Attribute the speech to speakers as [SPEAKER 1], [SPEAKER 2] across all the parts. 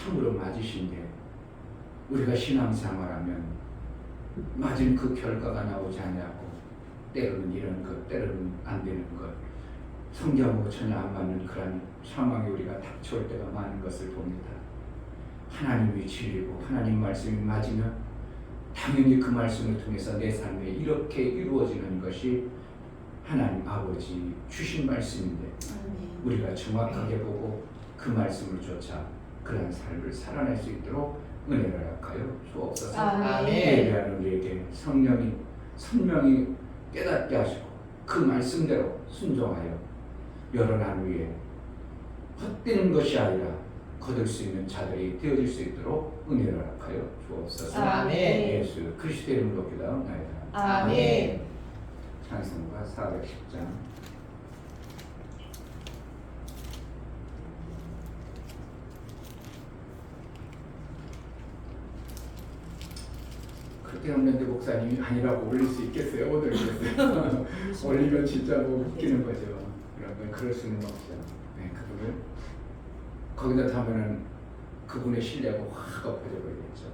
[SPEAKER 1] 참으로 맞으신데 우리가 신앙생활하면 맞은 그 결과가 나오지 않냐고, 때로는 이런 것, 때로는 안 되는 것, 성경하고 전혀 안 맞는 그런 상황에 우리가 닥쳐올 때가 많은 것을 봅니다. 하나님이 진리고 하나님 말씀이 맞으면 당연히 그 말씀을 통해서 내 삶에 이렇게 이루어지는 것이 하나님 아버지 주신 말씀인데, 우리가 정확하게 보고 그 말씀을 쫓아 그런 삶을 살아낼 수 있도록 은혜를 허락하여 주옵소서.
[SPEAKER 2] 아멘.
[SPEAKER 1] 예배하는 우리에게 성령이 선명히 깨닫게 하시고 그 말씀대로 순종하여 여러 날 후에 헛되는 것이 아니라 거둘 수 있는 자들이 되어질 수 있도록 은혜를 허락하여 주옵소서.
[SPEAKER 2] 아멘.
[SPEAKER 1] 예수 그리스도의 이름으로 기도하옵나이다.
[SPEAKER 2] 아멘.
[SPEAKER 1] 찬송가 410장. 그때 없는데 목사님이 아니라고 올릴 수 있겠어요? 못 올리겠어요? 올리면 진짜 뭐 웃기는 거죠. 그러면 그럴 수는 없죠. 네, 그분을 거기다 담으면 그분의 신뢰가 확 엎어져 버리겠죠.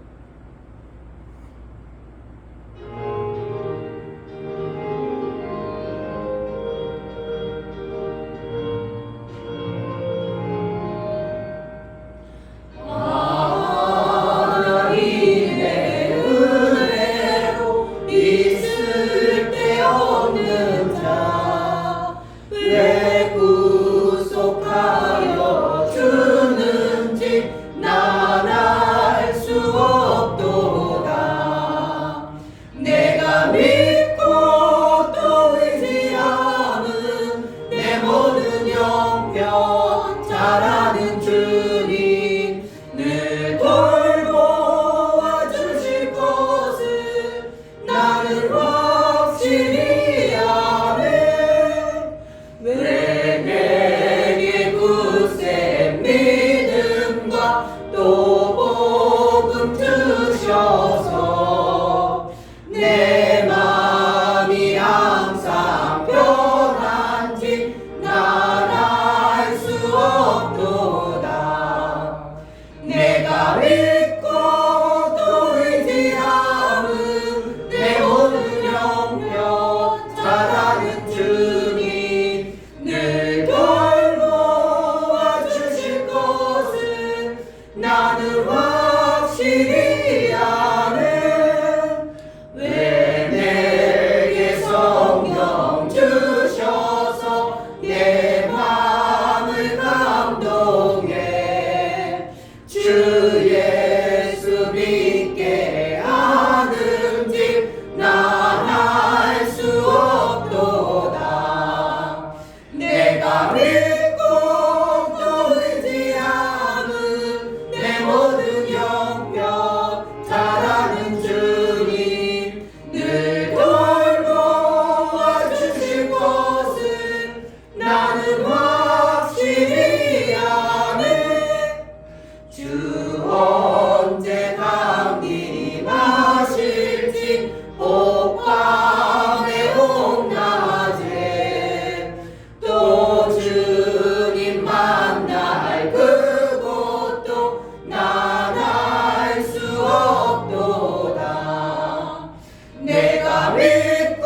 [SPEAKER 2] 내가 믿고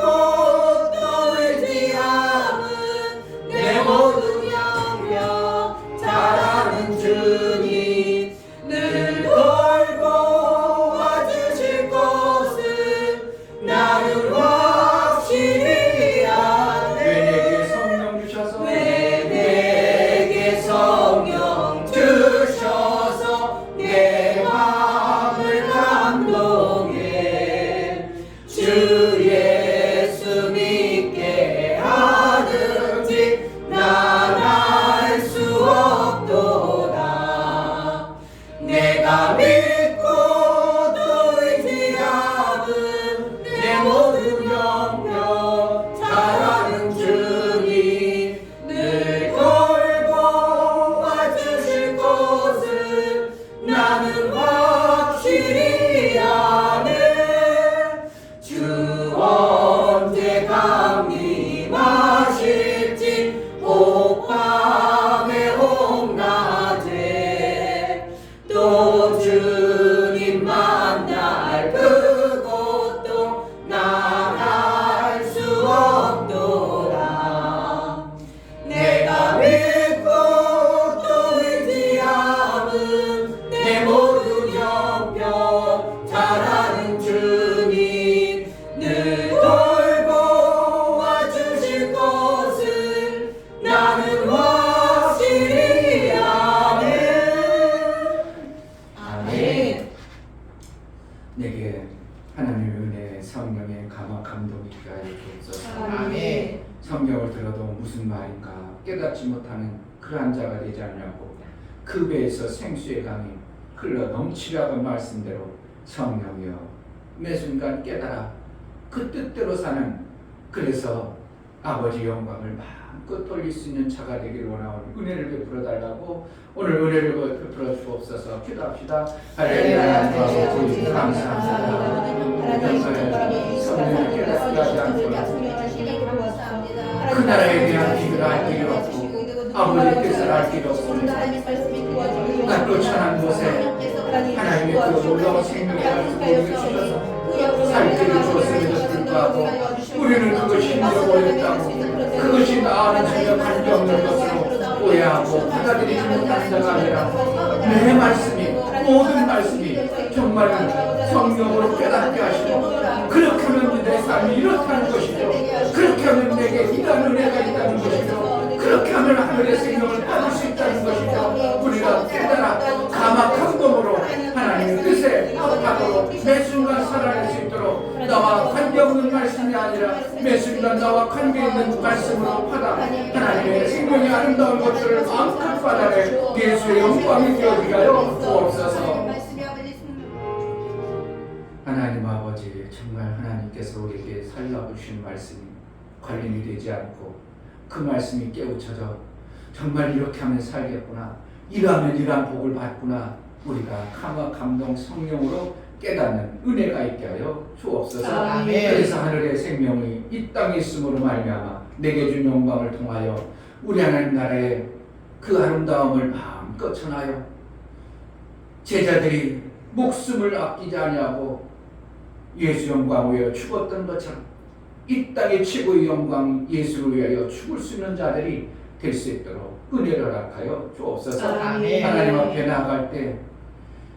[SPEAKER 2] 또 의지함은 내 모든
[SPEAKER 1] 아닌가 깨닫지 못하는 그러한 자가 되지 않냐고 그 배에서 생수의 강이 흘러 넘치라고 말씀대로 성령이여 매 순간 깨달아 그 뜻대로 사는 그래서 아버지 영광을 마음껏 돌릴 수 있는 자가 되기를 원하오니 은혜를 베풀어 달라고 오늘 은혜를 베풀어 주옵소서. 기도합시다. 할렐루야. 아버지 감사합니다. 성령을 깨닫게 하지 않고 그 나라에 대한 비밀을 알 길이 없고 아버지 뜻을 알 길이 없습니다. 낮고 천한 곳에 하나님의 그 놀라운 생명의 말씀을 주셔서 살 길을 주었음에도 불구하고 우리는 그것이 잃어버렸다고 그것이 나와는 전혀 관계없는 것으로 오해하고 받아들이지 못하는 자가 아니라 내 말씀이 모든 말씀이 정말 성령으로 깨닫게 하시고 그렇게 하면 내 삶이 이렇다는 것이죠. 그렇게 하면 내게 이런 은혜가 있다는 것이죠. 그렇게 하면 하늘의 생명을 받을 수 있다는 것이죠. 우리가 깨달아 감악한 몸으로 하나님의 뜻에 합하도록 매 순간 살아낼 수 있도록 나와 관계없는 말씀이 아니라 매 순간 나와 관계있는 말씀으로 받아 하나님의 생명의 아름다운 것들을 마음껏 받아내 예수의 영광이 되어지게 하여 주옵소서. 하나님 아버지 정말 하나님께서 우리에게 살라고 주신 말씀이 관련이 되지 않고 그 말씀이 깨우쳐져 정말 이렇게 하면 살겠구나 이러하면 이러한 복을 받구나 우리가 감화 감동 성령으로 깨닫는 은혜가 있게 하여 주옵소서.
[SPEAKER 2] 아멘.
[SPEAKER 1] 그래서 하늘의 생명이 이 땅에 있음으로 말미암아 내게 준 영광을 통하여 우리 하나님 나라의 그 아름다움을 마음껏 전하여 제자들이 목숨을 아끼지 아니하고 예수 영광을 위하여 죽었던 것처럼 이 땅의 최고의 영광 예수를 위하여 죽을 수 있는 자들이 될 수 있도록 은혜를 허락하여 주옵소서.
[SPEAKER 2] 아멘.
[SPEAKER 1] 하나님 앞에 나아갈 때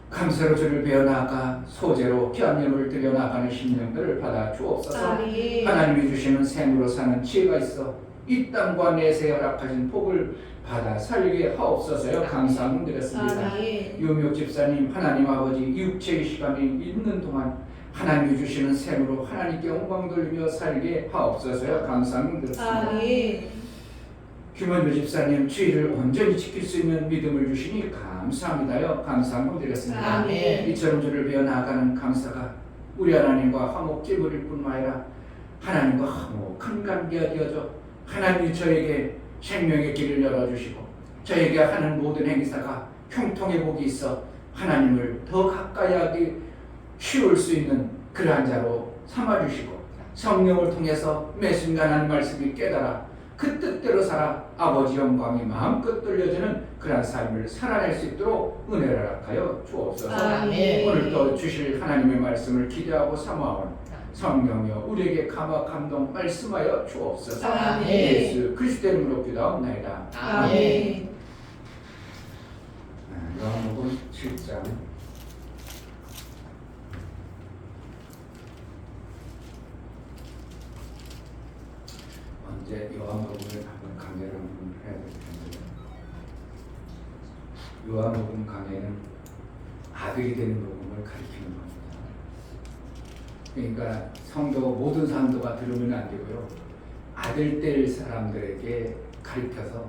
[SPEAKER 1] 감사로 주를 배워 나아가 소재로 귀한 예물을 드려 나가는 심령들을 받아 주옵소서.
[SPEAKER 2] 아멘.
[SPEAKER 1] 하나님이 주시는 샘으로 사는 지혜가 있어 이 땅과 내세 허락하신 복을 받아 살게 하옵소서요. 감사함 드렸습니다.
[SPEAKER 2] 아멘.
[SPEAKER 1] 유명 집사님 하나님 아버지 육체의 시간이 있는 동안 하나님이 주시는 샘으로 하나님께 영광 돌리며 살게 하옵소서요. 감사함 드렸습니다.
[SPEAKER 2] 아멘.
[SPEAKER 1] 김원주 집사님 주의를 온전히 지킬 수 있는 믿음을 주시니 감사합니다요. 감사함 드렸습니다.
[SPEAKER 2] 아멘.
[SPEAKER 1] 이처럼 주를 배워 나가는 감사가 우리 하나님과 화목해 버릴 뿐만 아니라 하나님과 화목한 관계가 되어져 하나님이 저에게 생명의 길을 열어주시고 저에게 하는 모든 행사가 형통의 복이 있어 하나님을 더 가까이 하기 쉬울 수 있는 그러한 자로 삼아주시고 성령을 통해서 매 순간 하는 말씀이 깨달아 그 뜻대로 살아 아버지 영광이 마음껏 돌려지는 그러한 삶을 살아낼 수 있도록 은혜를 허락하여 주옵소서.
[SPEAKER 2] 아멘.
[SPEAKER 1] 오늘 또 주실 하나님의 말씀을 기대하고 사모하오니 성령이여 우리에게 감화 감동 말씀하여 주옵소서.
[SPEAKER 2] 아멘.
[SPEAKER 1] 예수 그리스도의 이름으로 기도하옵나이다.
[SPEAKER 2] 아멘.
[SPEAKER 1] 요한복음 7장 언제 요한복음을 한번 강의를 한번 해야 될 텐데 요한복음 강의는 아들이 되는 복음을 가리키는 겁니다. 그러니까 성도 모든 성도가 들으면 안 되고요. 아들 될 사람들에게 가리켜서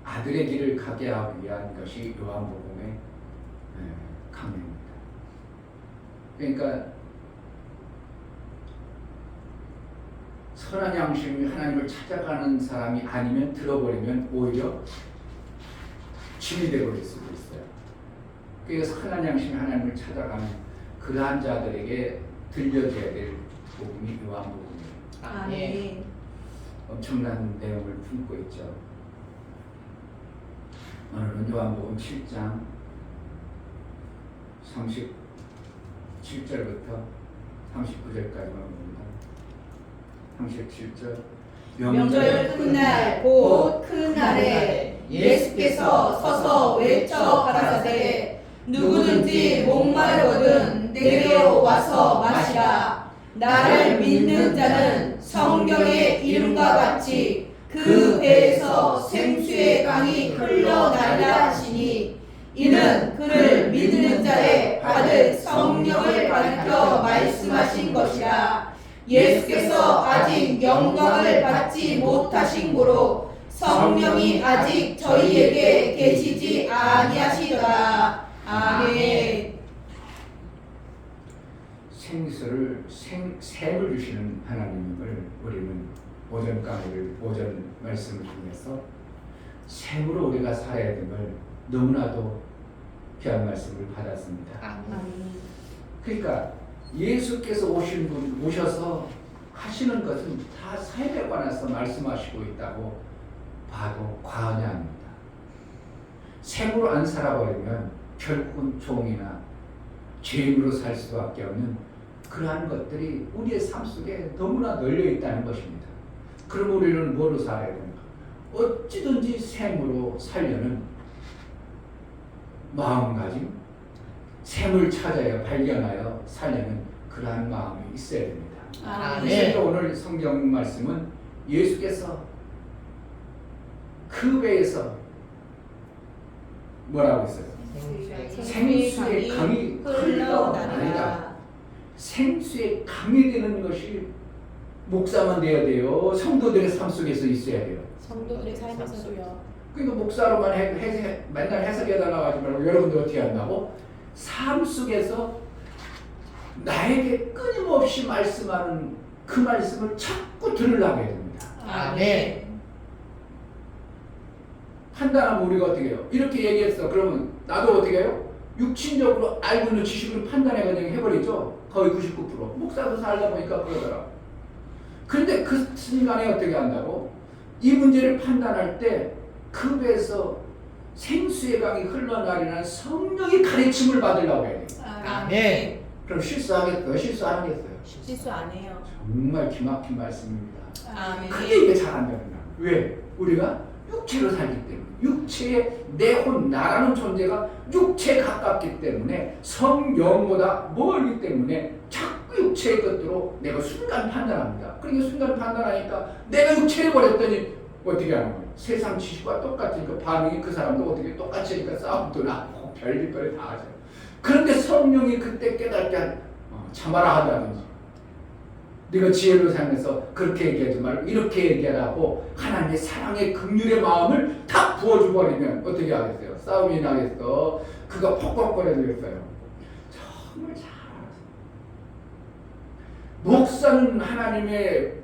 [SPEAKER 1] 아들의 길을 가게 하기 위한 것이 요한복음의 강의입니다. 그러니까 선한 양심이 하나님을 찾아가는 사람이 아니면 들어버리면 오히려 짐이 되어버릴 수도 있어요. 그래서 선한 양심이 하나님을 찾아가는 그러한 자들에게 들려줘야 될 복음이 요한복음이에요.
[SPEAKER 2] 아멘.
[SPEAKER 1] 엄청난 내용을 품고 있죠. 오늘은 요한복음 7장 37절부터 39절까지만 봅니다. 37절
[SPEAKER 2] 명절 끝날 곧 큰 날에 예수께서 서서 외쳐 가라사대 누구든지 목마르거든 내게로 와서 마시라. 나를 믿는 자는 성경의 이름과 같이 그 배에서 생수의 강이 흘러나리라 하시니 이는 그를 믿는 자의 받을 성령을 가리켜 말씀하신 것이라. 예수께서 아직 영광을 받지 못하신 고로 성령이 아직 저희에게 계시지 아니하시더라. 아멘.
[SPEAKER 1] 생을 주시는 하나님을 우리는 오전 강의를 오전 말씀을 통해서 생으로 우리가 살아야 됨을 너무나도 귀한 말씀을 받았습니다.
[SPEAKER 2] 아멘.
[SPEAKER 1] 그러니까 예수께서 오셔서 하시는 것은 다 삶에 관해서 말씀하시고 있다고 봐도 과언이 아닙니다. 생으로 안 살아버리면 결국은 종이나 죄인으로 살 수밖에 없는 그러한 것들이 우리의 삶 속에 너무나 널려 있다는 것입니다. 그럼 우리는 뭐로 살아야 됩니까? 어찌든지 생으로 살려는 마음가짐, 생을 찾아야 발견하여 살려는 그러한 마음이 있어야 됩니다. 그래서 오늘 성경 말씀은 예수께서 그 배에서 뭐라고 했어요? 생수의 강이 흘러나리라. 생수의 강이 되는 것이 목사만 돼야 돼요? 성도들의 삶 속에서 있어야 돼요?
[SPEAKER 2] 성도들의 삶에서도요.
[SPEAKER 1] 그러니까 목사로만 맨날 해석해달라고 하지 말고 여러분들 어떻게 한다고? 삶 속에서 나에게 끊임없이 말씀하는 그 말씀을 자꾸 들으려고 해야 됩니다.
[SPEAKER 2] 아멘.
[SPEAKER 1] 판단하면 우리가 어떻게 해요? 이렇게 얘기했어. 그러면 나도 어떻게 해요? 육신적으로 알고 있는 지식을 판단해 그냥 해버리죠. 거의 99%. 목사도 살다 보니까 그러더라고. 그런데 그 순간에 어떻게 한다고? 이 문제를 판단할 때 그 배에서 생수의 강이 흘러나리는 성령의 가르침을 받으려고 해야 돼요.
[SPEAKER 2] 아멘.
[SPEAKER 1] 그럼 실수하겠어요? 실수 안 하겠어요?
[SPEAKER 2] 실수 안 해요.
[SPEAKER 1] 정말 기막힌 말씀입니다.
[SPEAKER 2] 아멘.
[SPEAKER 1] 근데 이게 잘 안 된다. 왜? 우리가 육체로 살기 때문에 육체의 내 혼 나라는 존재가 육체에 가깝기 때문에 성령보다 멀기 때문에 자꾸 육체의 것으로 내가 순간 판단합니다. 그러니까 순간 판단하니까 내가 육체를 버렸더니 어떻게 하는 거예요? 세상 지식과 똑같으니까 반응이 그 사람도 어떻게 똑같이 하니까 싸움도 나고 별일 거리 다 하죠. 그런데 성령이 그때 깨닫게 참아라 하다든지 네가 지혜로 살면서 그렇게 얘기하지 말고 이렇게 얘기하라고 하나님의 사랑의 긍휼의 마음을 다 부어줘 버리면 어떻게 하겠어요? 싸움이 나겠어? 그가 퍽퍽거려지겠어요? 정말 잘 알아서 목사는 하나님의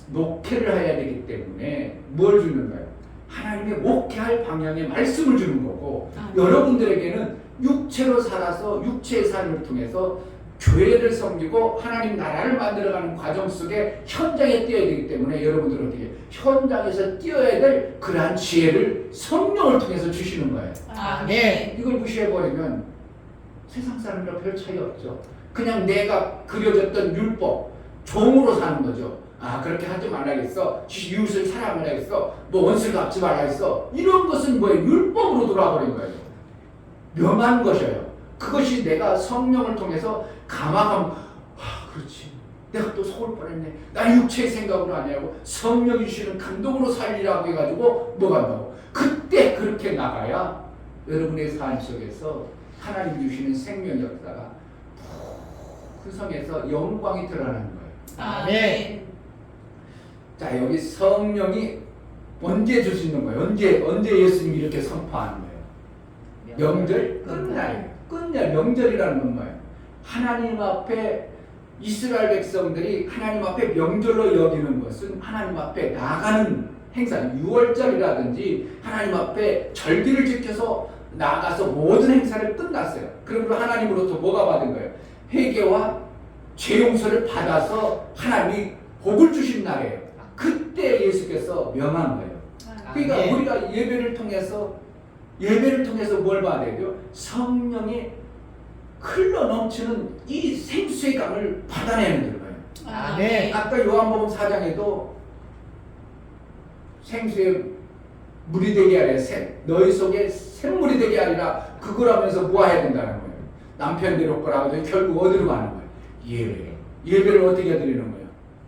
[SPEAKER 1] 목회를 해야 되기 때문에 뭘 주는 거예요? 하나님의 목회할 방향의 말씀을 주는 거고 여러분들에게는 육체로 살아서 육체의 삶을 통해서 교회를 섬기고 하나님 나라를 만들어가는 과정 속에 현장에 뛰어야 되기 때문에 여러분들은 어떻게 현장에서 뛰어야 될 그러한 지혜를 성령을 통해서 주시는 거예요.
[SPEAKER 2] 아멘.
[SPEAKER 1] 이걸 무시해버리면 세상 사람이랑 별 차이 없죠. 그냥 내가 그려졌던 율법 종으로 사는 거죠. 아 그렇게 하지 말라겠어. 이웃을 사랑 말라겠어. 뭐 원수를 갚지 말라겠어. 이런 것은 뭐예요? 율법으로 돌아버린 거예요. 명한 것이에요. 그것이 내가 성령을 통해서 감화감, 그렇지. 내가 또 속을 뻔했네. 나 육체의 생각으로 아니고 성령이 주시는 감동으로 살리라고 해가지고 뭐가 나고 그때 그렇게 나가야 여러분의 삶 속에서 하나님 주시는 생명 역사가 그 성에서 영광이 드러나는 거예요.
[SPEAKER 2] 아멘.
[SPEAKER 1] 자 여기 성령이 언제 주시는 거예요? 언제 예수님이 이렇게 선포하는 거예요? 명절 끝날 명절이라는 건 뭐예요? 하나님 앞에 이스라엘 백성들이 하나님 앞에 명절로 여기는 것은 하나님 앞에 나가는 행사, 6월절이라든지 하나님 앞에 절기를 지켜서 나가서 모든 행사를 끝났어요. 그리고 하나님으로부터 뭐가 받은 거예요? 회개와 죄 용서를 받아서 하나님이 복을 주신 날이에요. 그때 예수께서 명한 거예요. 그러니까 우리가 예배를 통해서 뭘 받아야 돼요? 성령이 흘러 넘치는 이 생수의 강을 받아내는 거예요.
[SPEAKER 2] 아멘.
[SPEAKER 1] 아까 요한복음 4장에도 생수의 물이 되게 하래. 너희 속에 샘물이 되게 하리라. 그걸 하면서 뭐 해야 된다는 거예요? 남편 데려올 거라고 하더니 결국 어디로 가는 거예요? 예배를 어떻게 드리는 거예요?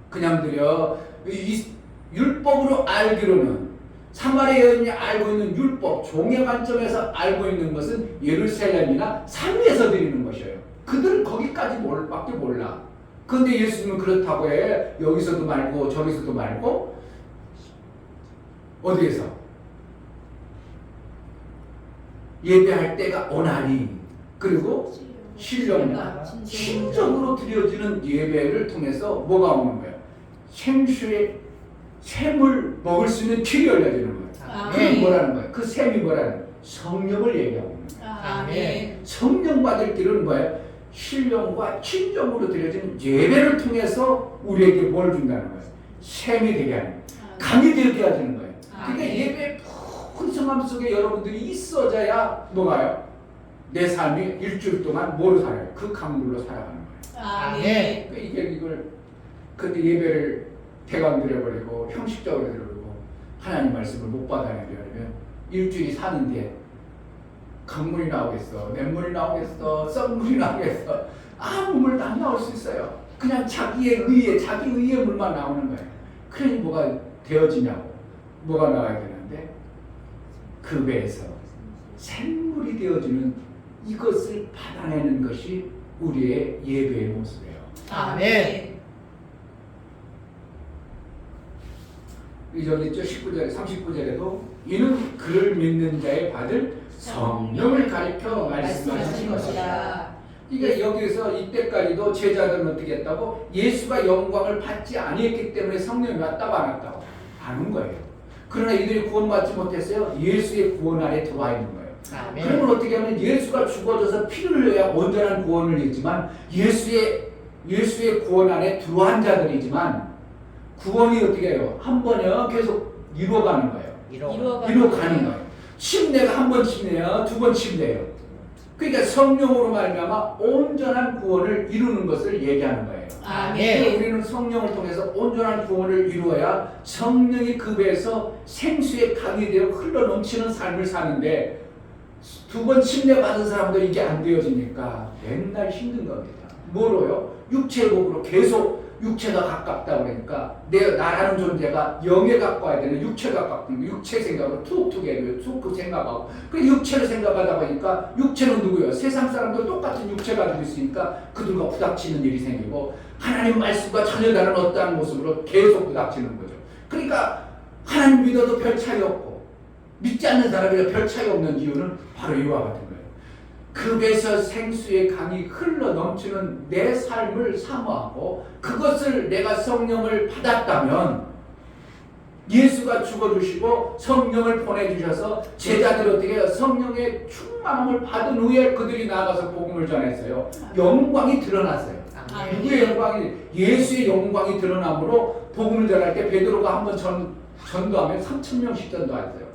[SPEAKER 1] 그냥 드려. 이 율법으로 알기로는 사마리아 여인이 알고 있는 율법, 종의 관점에서 알고 있는 것은 예루살렘이나 산위에서 드리는 것이에요. 그들은 거기까지 밖에 몰라. 그런데 예수님은 그렇다고 해. 여기서도 말고 저기서도 말고 어디에서? 예배할 때가 오나니 그리고 신령과 신적으로 드려지는 예배를 통해서 뭐가 오는 거예요? 생수의 샘을 먹을 수 있는 길이 열려지는 거예요. 그게 뭐라는 거예요? 그 샘이 뭐라는 거예요? 성령을 얘기하고 있는 거예요.
[SPEAKER 2] 아멘.
[SPEAKER 1] 성령 받을 길은 뭐예요? 신령과 친정으로 드려지는 예배를 통해서 우리에게 뭘 준다는 거예요? 샘이 되게 하는 거예요. 강이 되게 하시는 거예요. 그러니까 예배 큰 성함 속에 여러분들이 있어져야 뭐가요? 내 삶이 일주일 동안 뭐로 살아요? 그 강물로 살아가는 거예요.
[SPEAKER 2] 아멘.
[SPEAKER 1] 그러니까 이걸 근데 예배를 대강 드려버리고 형식적으로 드려버리고 하나님 말씀을 못 받아내려면 일주일이 사는데 강물이 나오겠어, 냇물이 나오겠어, 썩물이 나오겠어, 아무 물도 안 나올 수 있어요. 그냥 자기 의의 물만 나오는 거예요. 그러니 뭐가 되어지냐고. 뭐가 나와야 되는데 그 배에서 샘물이 되어지는 이것을 받아내는 것이 우리의 예배의 모습이에요.
[SPEAKER 2] 아멘.
[SPEAKER 1] 여기 있죠. 19절, 39절에도 이는 그를 믿는 자의 받을 성령을 가리켜 말씀하신 것이다. 그러니까 여기서 이때까지도 제자들은 어떻게 했다고? 예수가 영광을 받지 아니했기 때문에 성령이 왔다고 안 왔다고? 안 온 거예요. 그러나 이들이 구원받지 못했어요. 예수의 구원 안에 들어와 있는 거예요.
[SPEAKER 2] 아멘.
[SPEAKER 1] 그러면 어떻게 하면 예수가 죽어져서 피를 흘려야 온전한 구원을 얻지만 예수의 구원 안에 들어간 자들이지만 구원이 어떻게 해요? 한 번이요 계속 이루어가는 거예요. 이루어가는 거예요. 침례가 한 번 침례요, 두 번 침례요. 그러니까 성령으로 말미암아 온전한 구원을 이루는 것을 얘기하는 거예요.
[SPEAKER 2] 아멘.
[SPEAKER 1] 우리는 성령을 통해서 온전한 구원을 이루어야 성령이 그 배에서 생수의 강이 되어 흘러넘치는 삶을 사는데 두 번 침례 받은 사람들 이게 안 되어지니까 맨날 힘든 겁니다. 뭐로요? 육체의 복으로 계속 육체가 가깝다 그러니까 나라는 존재가 영에 가까워야 되는 육체가 가까운 육체 생각으로 툭툭 해요. 툭툭 생각하고 그 육체를 생각하다 보니까 육체는 누구예요? 세상 사람들 똑같은 육체 가지고 있으니까 그들과 부닥치는 일이 생기고 하나님 말씀과 전혀 다른 어떠한 모습으로 계속 부닥치는 거죠. 그러니까 하나님 믿어도 별 차이 없고 믿지 않는 사람이라 별 차이 없는 이유는 바로 이와 같은 거예요. 그 배에서 생수의 강이 흘러 넘치는 내 삶을 사모하고 그것을 내가 성령을 받았다면 예수가 죽어주시고 성령을 보내주셔서 제자들 어떻게 해요? 성령의 충만함을 받은 후에 그들이 나가서 복음을 전했어요. 영광이 드러났어요. 누구의 영광이? 예수의 영광이 드러남으로 복음을 전할 때 베드로가 한번 전도하면 3,000명씩 전도했어요.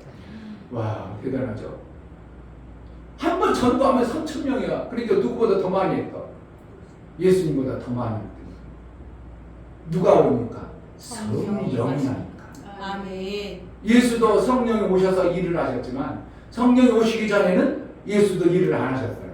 [SPEAKER 1] 와 대단하죠. 한 번 전도하면 3,000명이야. 그러니까 누구보다 더 많이 했다. 예수님보다 더 많이 했다. 누가 오니까? 성령이 하니까.
[SPEAKER 2] 아멘.
[SPEAKER 1] 예수도 성령이 오셔서 일을 하셨지만 성령이 오시기 전에는 예수도 일을 안 하셨어요.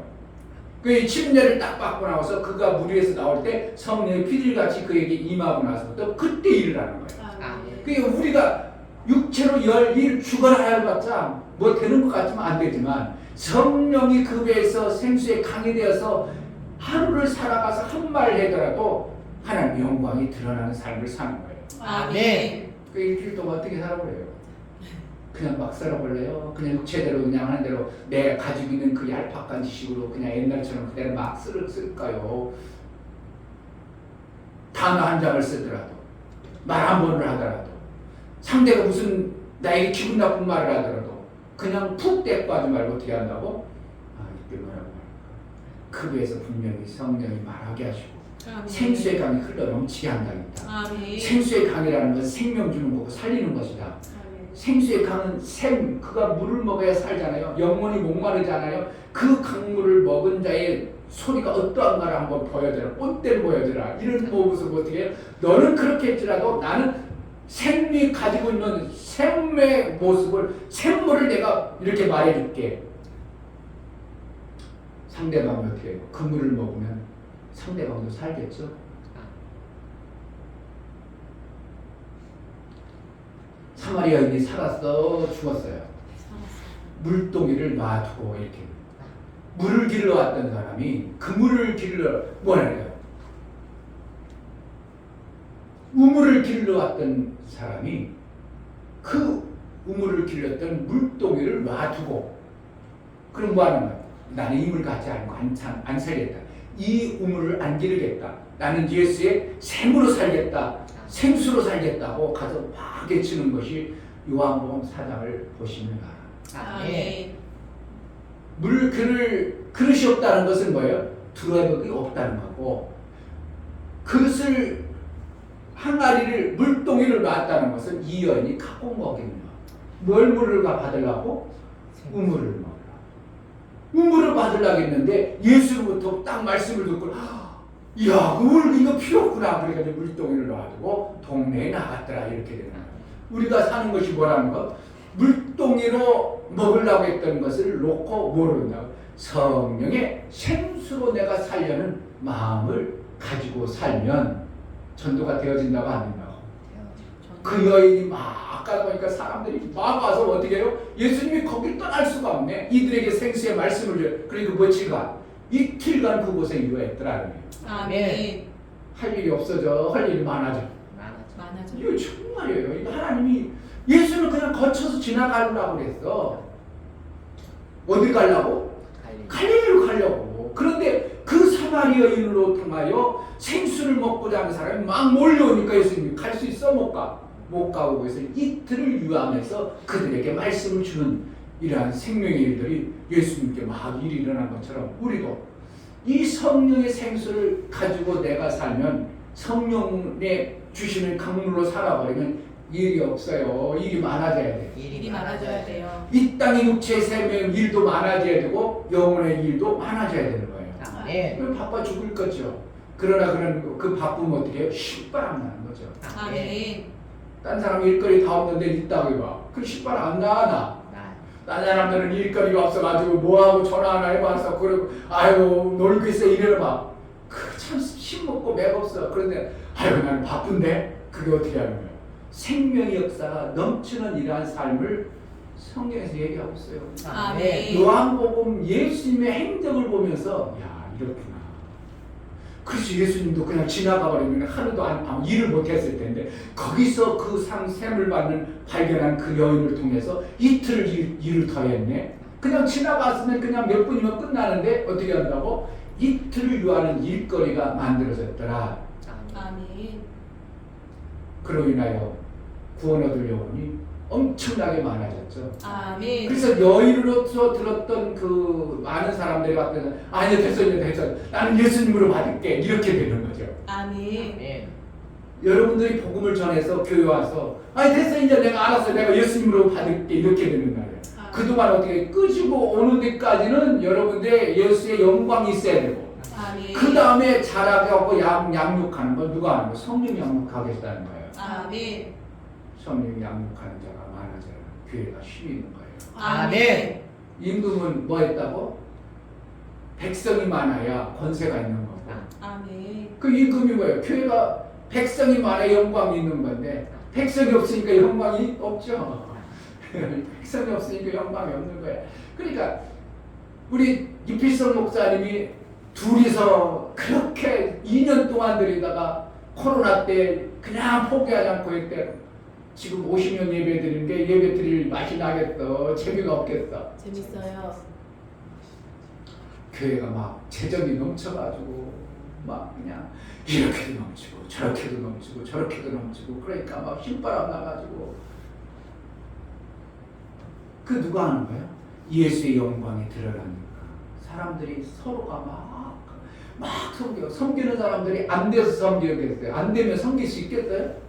[SPEAKER 1] 그 침례를 딱 받고 나와서 그가 물 위에서 나올 때 성령이 피들같이 그에게 임하고 나서부터 그때 일을 하는 거예요.
[SPEAKER 2] 아멘.
[SPEAKER 1] 그러니까 우리가 육체로 일 죽어라 해봤자 뭐 되는 것 같지만 안 되지만 성령이 그 배에서 생수의 강이 되어서 하루를 살아가서 한 말을 하더라도 하나님의 영광이 드러나는 삶을 사는 거예요.
[SPEAKER 2] 아멘.
[SPEAKER 1] 그 일주일 동안 어떻게 살아보래요? 그냥 막 살아볼래요? 그냥 육체대로 그냥 하는 대로 내가 가지고 있는 그 얄팍한 지식으로 그냥 옛날처럼 그대로 막 쓸까요? 단어 한 장을 쓰더라도 말 한 번을 하더라도 상대가 무슨 나에게 기분 나쁜 말을 하더라도 그냥 푹 대꾸하지 말고 어떻게 한다고? 이때 뭐라고 할까? 그 배에서 분명히 성령이 말하게 하시고 생수의 강이 흘러 넘치게 한다니까.
[SPEAKER 2] 아멘.
[SPEAKER 1] 생수의 강이라는 것은 생명 주는 거고 살리는 것이다.
[SPEAKER 2] 아멘.
[SPEAKER 1] 생수의 강은 그가 물을 먹어야 살잖아요. 영혼이 목마르잖아요. 그 강물을 먹은 자의 소리가 어떠한가를 한번 보여드라. 꼰대를 보여드라. 이런 모습을 어떻게 해요? 너는 그렇게 했지라도 나는 생명이 가지고 있는 샘의 모습을 샘물을 내가 이렇게 말해줄게. 상대방이 어떻게 해요? 그 물을 먹으면 상대방도 살겠죠? 사마리아인이 살았어? 죽었어요? 물동이를 놔두고 이렇게 물을 길러 왔던 사람이 그 물을 길러 뭐라래요? 우물을 길러 왔던 사람이 그 우물을 길렀던 물동이를 놔두고 그럼 뭐 하는 거야? 나는 이물 갖지 않고 안 살겠다. 이 우물을 안 기르겠다. 나는 예수의 샘으로 살겠다. 생수로 살겠다고 가서 막 외치는 것이 요한복음 4장을 보시면 알아.
[SPEAKER 2] 아멘.
[SPEAKER 1] 물 그릇이 없다는 것은 뭐예요? 두레박이 없다는 거고, 그릇을 항아리를 물동이를 놨다는 것은 이 여인이 갖고 먹이는 거. 뭘 물을 받으려고? 우물을 먹으려고. 우물을 받으려고 했는데 예수로부터 딱 말씀을 듣고 야, 물 이거 필요 없구나. 그래가지고 물동이를 놔두고 동네에 나갔더라. 이렇게 되는 거예요. 우리가 사는 것이 뭐라는 거? 물동이로 먹으려고 했던 것을 놓고 모른다고. 성령의 생수로 내가 살려는 마음을 가지고 살면 전도가 되어진다고 안 된다고. 그 여인이 막 가다 보니까 사람들이 막 와서 어떻게 해요? 예수님이 거길 떠날 수가 없네. 이들에게 생수의 말씀을 줘요. 그러니까 며칠간, 이틀간 그곳에 유했더라는 거예요.
[SPEAKER 2] 아멘.
[SPEAKER 1] 할 일이 없어져. 할 일이 많아져.
[SPEAKER 2] 많아져.
[SPEAKER 1] 이거 정말이에요. 이거 하나님이 예수는 그냥 거쳐서 지나가려고 그랬어. 어디 가려고? 갈릴리로 가려고. 그런데 그 사마리아 여인으로 통하여 생수를 먹고자 하는 사람이 막 몰려오니까 예수님이 갈 수 있어? 못 가? 못 가고 해서 이틀을 유하면서 그들에게 말씀을 주는 이러한 생명의 일들이 예수님께 막 일이 일어난 것처럼 우리도 이 성령의 생수를 가지고 내가 살면, 성령의 주시는 강물로 살아버리면 일이 없어요. 일이 많아져야 돼.
[SPEAKER 2] 일이 많아져야 돼요.
[SPEAKER 1] 이 땅의 육체의 생명 일도 많아져야 되고 영혼의 일도 많아져야 되는 거예요.
[SPEAKER 3] 네.
[SPEAKER 1] 그럼 바빠 죽을 거죠. 그러나 그 바쁘면 어떻게 해요? 신바람 나는 거죠.
[SPEAKER 2] 아멘.
[SPEAKER 1] 딴 사람 일거리 다 없는데 있다고 해봐. 그 신바람 안 나나? 딴 사람들은 일거리가 없어가지고 뭐하고 전화 하나 해봐서 그러고 아이고 놀고 있어 이래봐. 참 신먹고 맥없어. 그런데 아이고 나는 바쁜데? 그게 어떻게 하는 거예요? 생명의 역사가 넘치는 이러한 삶을 성경에서 얘기하고 있어요.
[SPEAKER 2] 아멘.
[SPEAKER 1] 요한복음 예수님의 행적을 보면서 야 이렇구나. 그래서 예수님도 그냥 지나가 버리면 하루도 일을 못했을 텐데 거기서 그 샘을 받는 발견한 그 여인을 통해서 이틀을 일을 더 했네. 그냥 지나갔으면 그냥 몇 분이면 끝나는데 어떻게 한다고? 이틀을 유하는 일거리가 만들어졌더라.
[SPEAKER 2] 아멘.
[SPEAKER 1] 그로 인하여 구원 얻을 영혼이 엄청나게 많아졌죠.
[SPEAKER 2] 아멘.
[SPEAKER 1] 그래서 여인으로서 들었던 그 많은 사람들이 봤더니 아니요 됐어 나는 예수님으로 받을게 이렇게 되는 거죠.
[SPEAKER 2] 아멘.
[SPEAKER 1] 여러분들이 복음을 전해서 교회 와서 아니 됐어 이제 내가 알았어 내가 예수님으로 받을게 이렇게 되는 거예요. 그동안 어떻게 끄지고 오는 데까지는 여러분들의 예수의 영광이 있어야 되고
[SPEAKER 2] 아멘.
[SPEAKER 1] 그 다음에 자라게 하고 양육하는 건 누가 하는 거예요? 성령 양육하겠다는 거예요.
[SPEAKER 2] 아멘.
[SPEAKER 1] 성령 양육하는 자가 많아져야 교회가 힘이 있는 거예요.
[SPEAKER 2] 아멘.
[SPEAKER 1] 임금은 뭐 했다고? 백성이 많아야 권세가 있는 거고.
[SPEAKER 2] 아멘.
[SPEAKER 1] 그 임금이 뭐예요? 교회가 백성이 많아야 영광이 있는 건데 백성이 없으니까 영광이 없죠. 백성이 없으니까 영광이 없는 거야. 그러니까 우리 이필성 목사님이 둘이서 그렇게 2년 동안 들이다가 코로나 때 그냥 포기하지 않고 했대. 지금 50년 예배 드리는데 예배 드릴 맛이 나겠어? 재미가 없겠어?
[SPEAKER 2] 재밌어요.
[SPEAKER 1] 교회가 막 재정이 넘쳐가지고 막 그냥 이렇게도 넘치고 저렇게도 넘치고 저렇게도 넘치고 그러니까 막 힘바람 나가지고 그 누가 하는 거야? 예수의 영광이 드러나니까 사람들이 서로가 막 섬기는 사람들이 안 돼서 섬기겠어요? 안 되면 섬길 수 있겠어요?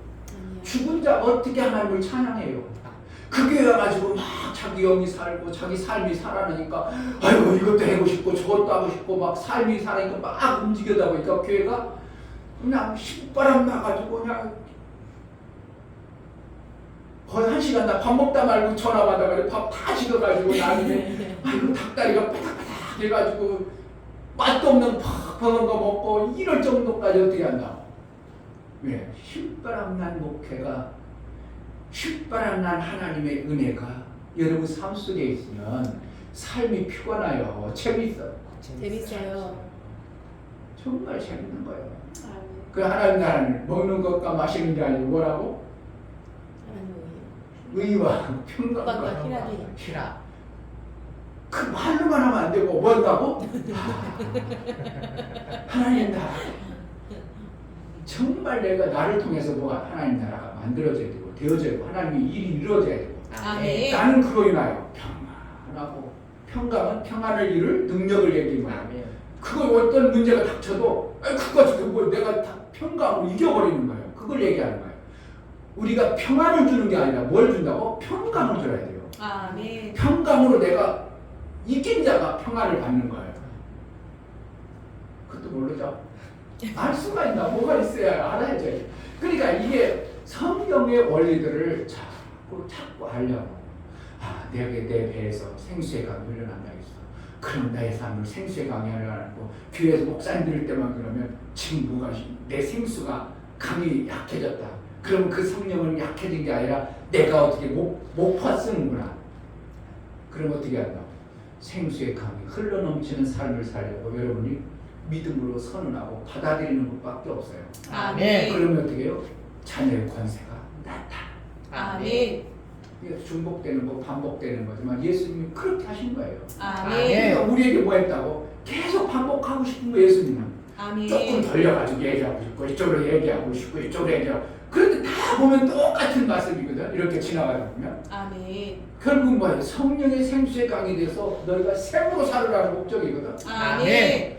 [SPEAKER 1] 죽은 자 어떻게 하나님을 찬양해요? 그게 와가지고 막 자기 영이 살고 자기 삶이 살아나니까 아이고 이것도 하고 싶고 저것도 하고 싶고 막 삶이 살아니까 막 움직여다 보니까 교회가 그냥 신바람 나가지고 그냥 거의 1시간 나 밥 먹다 말고 전화 받아가지고 밥 다 식어가지고 나중에 아이고 닭다리가 바닥바닥 해가지고 맛도 없는 퍽퍽한 거 먹고 이럴 정도까지 어떻게 한다? 왜? 신바람난 목회가 신바람난 하나님의 은혜가 여러분 삶 속에 있으면 삶이 피곤해요. 재밌어요.
[SPEAKER 2] 재밌어요.
[SPEAKER 1] 정말 재밌는 거예요.
[SPEAKER 2] 아멘.
[SPEAKER 1] 그 하나님 나라는 먹는 것과 마시는 게 아니고 뭐라고? 의와
[SPEAKER 2] 평강과
[SPEAKER 1] 평강과
[SPEAKER 2] 희락이.
[SPEAKER 3] 희락.
[SPEAKER 1] 그 말로만 하면 안 되고 뭔다고? 하나님 나라. 정말 내가 나를 통해서 뭐가 하나님 나라가 만들어져야 되고 되어져야 되고 하나님의 일이 이루어져야 되고
[SPEAKER 2] 아멘.
[SPEAKER 1] 나는 그로 인하여 평안하고 평강은 평안을 이룰 능력을 얘기하는 거야.
[SPEAKER 3] 아멘.
[SPEAKER 1] 그거 어떤 문제가 닥쳐도 그거 지금 뭐 내가 다 평강으로 이겨버리는 거예요. 그걸 얘기하는 거예요. 우리가 평안을 주는 게 아니라 뭘 준다고? 평강을 줘야 돼요.
[SPEAKER 2] 아멘.
[SPEAKER 1] 평강으로 내가 이긴 자가 평안을 받는 거예요. 그것도 모르죠? 알 수가 있나? 뭐가 있어야 알아야죠. 그러니까 이게 성경의 원리들을 자꾸 하려고. 내 배에서 생수의 강이 흘러난다 했어. 그럼 나의 삶을 생수의 강이 흘러나고 교회에서 목사님 들을 때만 그러면 지금 뭐가 내 생수가 강이 약해졌다. 그럼 그 성령은 약해진 게 아니라 내가 어떻게 목파 쓰는구나. 그럼 어떻게 한다고? 생수의 강이 흘러넘치는 삶을 살려고 여러분이 믿음으로 선언하고 받아들이는 것밖에 없어요.
[SPEAKER 2] 아멘.
[SPEAKER 1] 그러면 어떻게 해요? 자녀의 권세가 나타나.
[SPEAKER 2] 아멘.
[SPEAKER 1] 이게 중복되는 거 반복되는 거지만 예수님이 그렇게 하신 거예요.
[SPEAKER 2] 아멘.
[SPEAKER 1] 그러니까 우리에게 뭐 했다고? 계속 반복하고 싶은 거 예수님은.
[SPEAKER 2] 아멘.
[SPEAKER 1] 조금 돌려가지고 얘기하고 싶고 이쪽으로 얘기하고 싶고 이쪽으로 얘기하고 그런데 다 보면 똑같은 말씀이거든. 이렇게 지나가다 보면
[SPEAKER 2] 아멘.
[SPEAKER 1] 결국 뭐예요? 성령의 생수의 강이 돼서 너희가 샘으로 살으라는 목적이거든.
[SPEAKER 2] 아멘.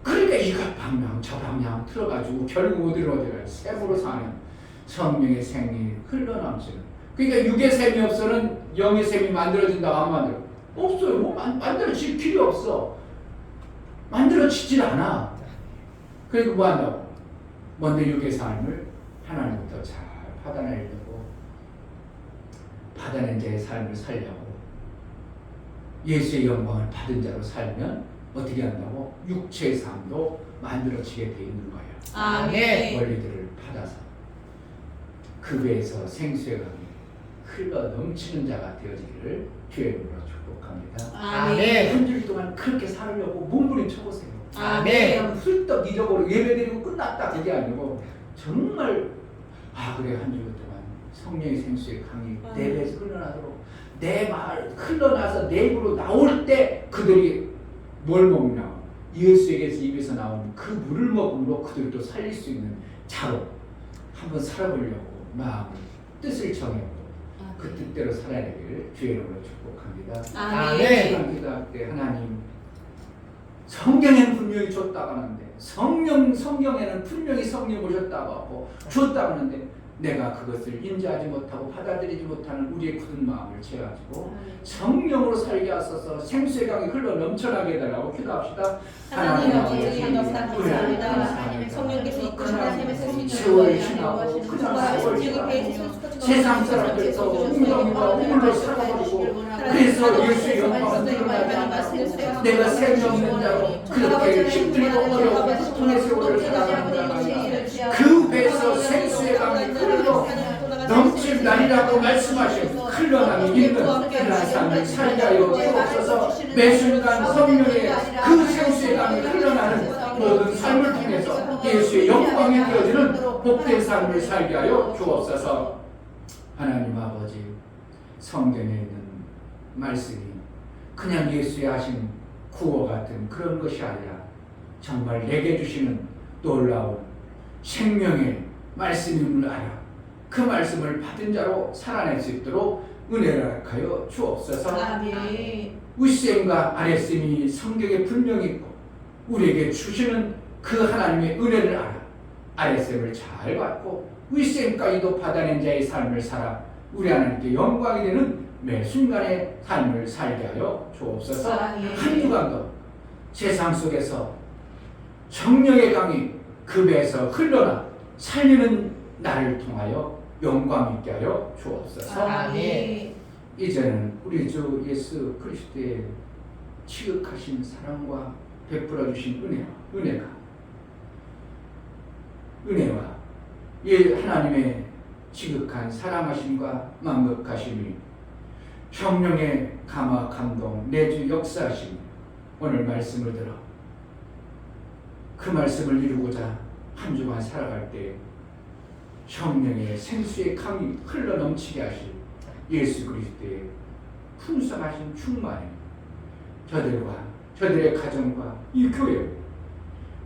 [SPEAKER 1] 그러니까 이것 방향 저 방향 틀어가지고 결국 어디로 가요? 샘으로 사는 성령의 샘이 흘러넘치는. 그러니까 육의 샘이 없어는 영의 샘이 만들어진다고 안 만들어? 없어요. 뭐 만들어질 필요 없어. 만들어지질 않아. 그리고 뭐 한다고? 먼저 육의 삶을 하나님부터 잘 받아내려고 받아낸 자의 삶을 살려고 예수의 영광을 받은 자로 살면 어떻게 한다고? 육체의 삶도 만들어지게 돼 있는 거예요.
[SPEAKER 2] 아멘.
[SPEAKER 1] 원리들을 받아서 그 배에서 생수의 강이 흘러 넘치는 자가 되어지기를 주의 이름으로 축복합니다.
[SPEAKER 2] 아멘.
[SPEAKER 1] 한 주일 동안 그렇게 살으려고 몸부림쳐보세요.
[SPEAKER 2] 아멘.
[SPEAKER 1] 그냥 훌떡 잊어버리고 예배드리고 끝났다 그게 아니고 정말 그래 한 주일 동안 성령의 생수의 강이 내 배에서 흘러나도록 내 말 흘러나서 내 입으로 나올 때 그들이 뭘 먹냐? 예수에게서 입에서 나온 그 물을 먹음으로 그들도 살릴 수 있는 자로 한번 살아보려고 마음을 뜻을 정했고 그 뜻대로 살아내기를 주의 이름으로 축복합니다.
[SPEAKER 2] 아멘.
[SPEAKER 1] 시간 기도할 때 하나님 성경에는 분명히 줬다고 하는데 성경에는 분명히 성령 오셨다고 하고 줬다고 하는데 내가 그것을 인지하지 못하고 받아들이지 못하는 우리의 굳은 마음을 채가지고 성령으로 살게 하소서 생수의 강이 흘러 넘쳐나게 해달라고 기도합시다.
[SPEAKER 2] 하나님 아버지
[SPEAKER 1] 우리를
[SPEAKER 2] 감사합니다. 성령께서 이끄시는 하나님의
[SPEAKER 1] 세월 지나고 그냥 세월 지나고 세상 사람들도 운명과 우물로 살아버리고 그래서 예수의 영광을 드러나지 않고 내가 셈이 없는 자로 그렇게 힘들고 어려워 고통의 세월을 살아가는 자가 아니라 그 배에서 생수의 강이 흘러 넘칠 날이라고 말씀하신 흘러나기 있는 그런 삶을 살게 하여 주옵소서. 매 순간 성령의 그 생수의 강이 흘러나는 모든 삶을 통해서 예수의 영광이 되어지는 복된 삶을 살게 하여 주옵소서. 하나님 아버지, 성경에 있는 말씀이 그냥 예수의 하신 구호 같은 그런 것이 아니라 정말 내게 주시는 놀라운 생명의 말씀임을 알아 그 말씀을 받은 자로 살아낼 수 있도록 은혜를 하여 주옵소서.
[SPEAKER 2] 아멘.
[SPEAKER 1] 윗셈과 아랫셈이 성경에 분명히 있고 우리에게 주시는 그 하나님의 은혜를 알아 아랫셈을 잘 받고 윗셈까지도 받아낸 자의 삶을 살아 우리 하나님께 영광이 되는 매 순간의 삶을 살게 하여 주옵소서.
[SPEAKER 2] 아멘.
[SPEAKER 1] 한 주간도 세상 속에서 성령의 강이 그 배에서 흘러나 살리는 나를 통하여 영광 있게 하여 주옵소서.
[SPEAKER 2] 아멘.
[SPEAKER 1] 이제는 우리 주 예수 그리스도의 지극하신 사랑과 베풀어 주신 은혜와 하나님의 지극한 사랑하심과 만극하심이 성령의 감화 감동 내주 역사하심 오늘 말씀을 들어 그 말씀을 이루고자 한 주간 살아갈 때 성령의 생수의 강이 흘러 넘치게 하실 예수 그리스도의 풍성하신 충만이 저들과 저들의 가정과 이 교회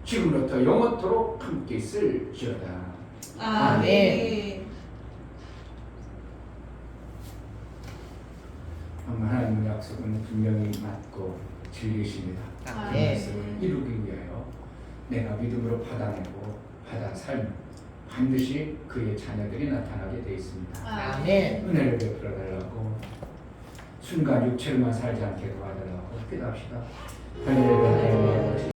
[SPEAKER 1] 지금부터 영원토록 함께 있을지어다.
[SPEAKER 2] 아멘.
[SPEAKER 1] 하나님의 약속은 분명히 맞고 진리이십니다. 그
[SPEAKER 2] 아멘.
[SPEAKER 1] 말씀을 이루기 위하여 내가 믿음으로 받아내고 받아 살면 반드시 그의 자녀들이 나타나게 되어 있습니다.
[SPEAKER 2] 아멘.
[SPEAKER 1] 은혜를 베풀어 달라고 순간 육체로만 살지 않게 도와달라고 기도합시다. 할렐루야.